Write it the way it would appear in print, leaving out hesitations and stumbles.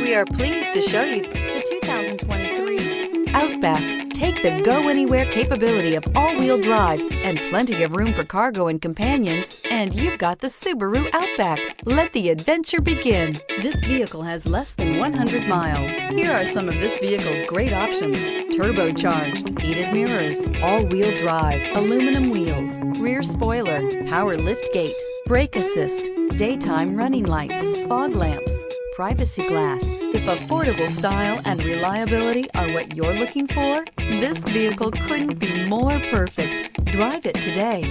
We are pleased to show you the 2023 Outback. Take the go-anywhere capability of all-wheel drive and plenty of room for cargo and companions, and you've got the Subaru Outback. Let the adventure begin. This vehicle has less than 100 miles. Here are some of this vehicle's great options: turbocharged, heated mirrors, all-wheel drive, aluminum wheels, rear spoiler, power liftgate, brake assist, daytime running lights, fog lamps, privacy glass. If affordable style and reliability are what you're looking for, this vehicle couldn't be more perfect. Drive it today.